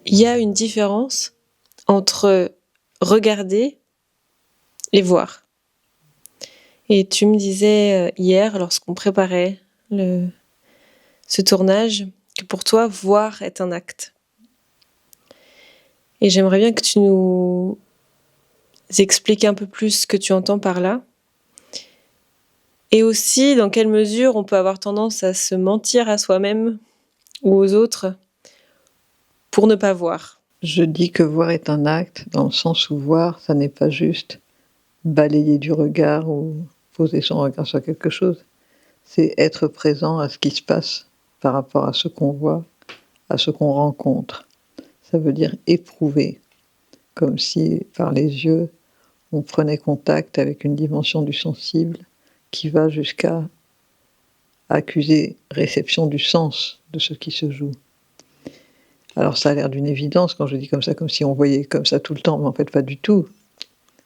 il y a une différence entre regarder et voir. Et tu me disais hier, lorsqu'on préparait ce tournage, que pour toi, voir est un acte. Et j'aimerais bien que tu nous expliques un peu plus ce que tu entends par là. Et aussi, dans quelle mesure on peut avoir tendance à se mentir à soi-même ou aux autres pour ne pas voir. Je dis que voir est un acte, dans le sens où voir, ça n'est pas juste balayer du regard ou poser son regard sur quelque chose. C'est être présent à ce qui se passe par rapport à ce qu'on voit, à ce qu'on rencontre. Ça veut dire éprouver, comme si par les yeux, on prenait contact avec une dimension du sensible qui va jusqu'à accuser réception du sens de ce qui se joue. Alors ça a l'air d'une évidence quand je dis comme ça, comme si on voyait comme ça tout le temps, mais en fait pas du tout.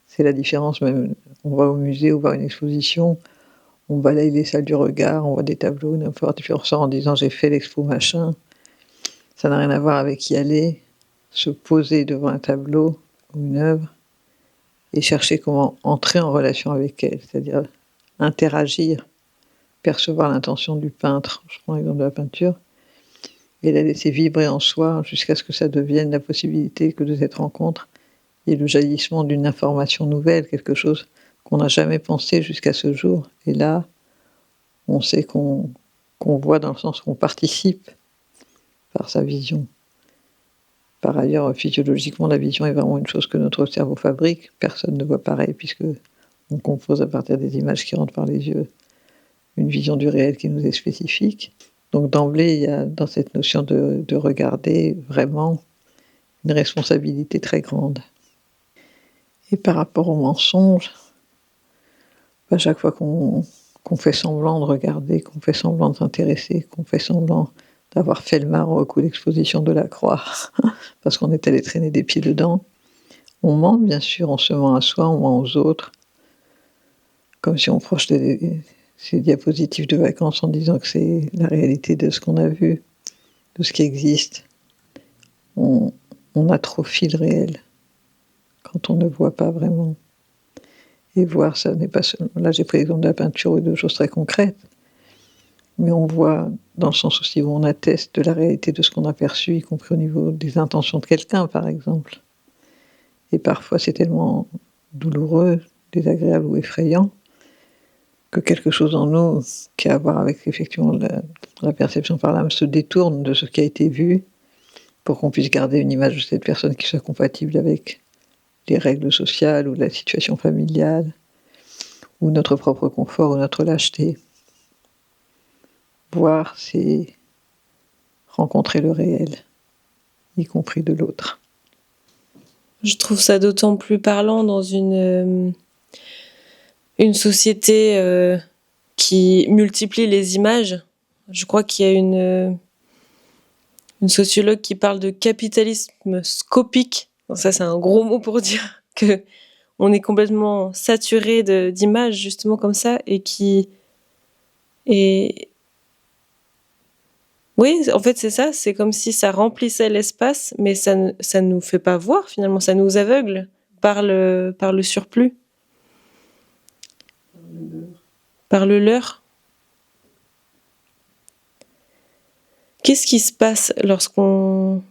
C'est la différence même. On va au musée, on voit une exposition, on balaye les salles du regard, on voit des tableaux, n'importe, puis on ressort en disant j'ai fait l'expo machin. Ça n'a rien à voir avec y aller, se poser devant un tableau ou une œuvre et chercher comment entrer en relation avec elle, c'est-à-dire interagir, percevoir l'intention du peintre, je prends l'exemple de la peinture, et la laisser vibrer en soi jusqu'à ce que ça devienne la possibilité que de cette rencontre et le jaillissement d'une information nouvelle, quelque chose qu'on n'a jamais pensé jusqu'à ce jour. Et là, on sait qu'on voit dans le sens qu'on participe par sa vision. Par ailleurs, physiologiquement, la vision est vraiment une chose que notre cerveau fabrique. Personne ne voit pareil puisque on compose à partir des images qui rentrent par les yeux une vision du réel qui nous est spécifique. Donc d'emblée, il y a dans cette notion de regarder vraiment une responsabilité très grande. Et par rapport au mensonge, à chaque fois qu'on fait semblant de regarder, qu'on fait semblant de s'intéresser, qu'on fait semblant d'avoir fait le marron au coup d'exposition de la croix, parce qu'on est allé traîner des pieds dedans, on ment, bien sûr, on se ment à soi, on ment aux autres, comme si on projetait ces diapositives de vacances en disant que c'est la réalité de ce qu'on a vu, de ce qui existe. On atrophie le réel quand on ne voit pas vraiment. Et voir, ça n'est pas seulement... Là, j'ai pris l'exemple de la peinture ou de choses très concrètes, mais on voit dans le sens aussi où on atteste de la réalité de ce qu'on a perçu, y compris au niveau des intentions de quelqu'un, par exemple. Et parfois, c'est tellement douloureux, désagréable ou effrayant que quelque chose en nous qui a à voir avec effectivement la perception par l'âme se détourne de ce qui a été vu pour qu'on puisse garder une image de cette personne qui soit compatible avec les règles sociales ou la situation familiale ou notre propre confort ou notre lâcheté. Voir, c'est rencontrer le réel, y compris de l'autre. Je trouve ça d'autant plus parlant dans une société qui multiplie les images. Je crois qu'il y a une sociologue qui parle de capitalisme scopique. Donc ça, c'est un gros mot pour dire que on est complètement saturé d'images justement comme ça oui, en fait, c'est ça. C'est comme si ça remplissait l'espace, mais ça ne nous fait pas voir, finalement. Ça nous aveugle par le surplus. Par le leurre. Qu'est-ce qui se passe lorsqu'on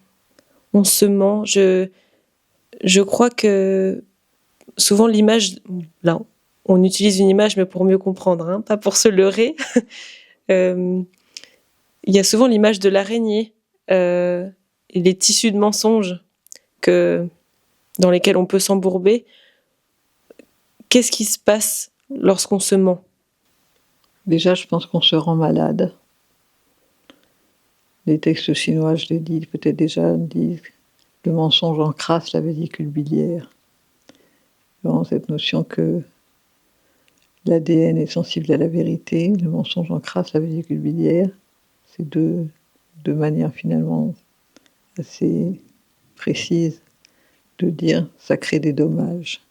se ment ? Je crois que souvent l'image... Là, on utilise une image, mais pour mieux comprendre, hein, pas pour se leurrer. Il y a souvent l'image de l'araignée et les tissus de mensonges dans lesquels on peut s'embourber. Qu'est-ce qui se passe lorsqu'on se ment ? Déjà, je pense qu'on se rend malade. Les textes chinois, je l'ai dit, peut-être déjà, disent le mensonge encrasse la vésicule biliaire. Vraiment cette notion que l'ADN est sensible à la vérité, le mensonge encrasse la vésicule biliaire. C'est deux manières finalement assez précises de dire ça crée des dommages.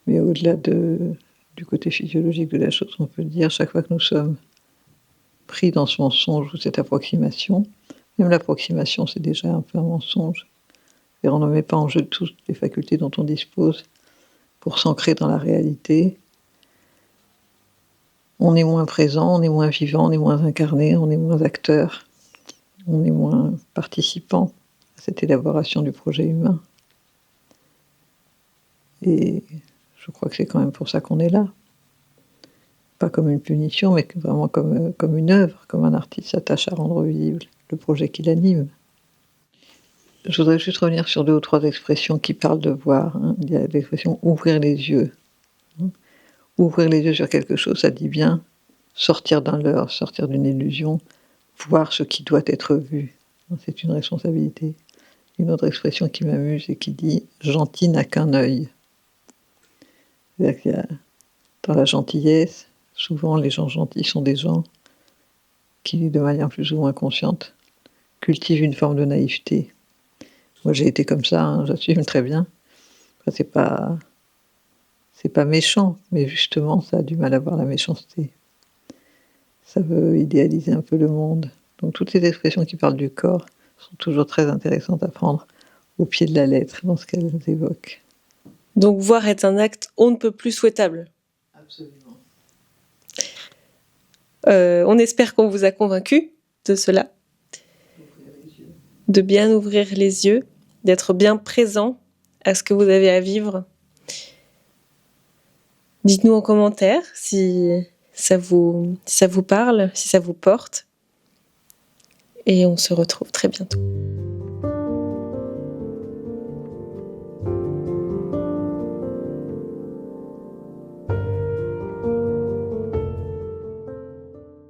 Mais au-delà du côté physiologique de la chose, on peut dire chaque fois que nous sommes pris dans ce mensonge ou cette approximation, Même l'approximation, c'est déjà un peu un mensonge. Et on ne met pas en jeu toutes les facultés dont on dispose pour s'ancrer dans la réalité. On est moins présent, on est moins vivant, on est moins incarné, on est moins acteur, on est moins participant à cette élaboration du projet humain. Et je crois que c'est quand même pour ça qu'on est là. Pas comme une punition, mais vraiment comme une œuvre, comme un artiste s'attache à rendre visible le projet qui l'anime. Je voudrais juste revenir sur 2 ou 3 expressions qui parlent de voir. Il y a l'expression « ouvrir les yeux ». Ouvrir les yeux sur quelque chose, ça dit bien sortir d'un leurre, sortir d'une illusion, voir ce qui doit être vu. C'est une responsabilité. Une autre expression qui m'amuse et qui dit « gentil n'a qu'un œil ». C'est-à-dire qu'il y a, dans la gentillesse, souvent les gens gentils sont des gens qui, de manière plus ou moins consciente, cultivent une forme de naïveté. Moi j'ai été comme ça, j'assume très bien. Enfin, c'est pas méchant, mais justement ça a du mal à voir la méchanceté. Ça veut idéaliser un peu le monde. Donc toutes ces expressions qui parlent du corps sont toujours très intéressantes à prendre au pied de la lettre dans ce qu'elles évoquent. Donc voir est un acte on ne peut plus souhaitable. Absolument. On espère qu'on vous a convaincu de cela, de bien ouvrir les yeux, d'être bien présent à ce que vous avez à vivre. Dites-nous en commentaire si ça vous parle, si ça vous porte. Et on se retrouve très bientôt.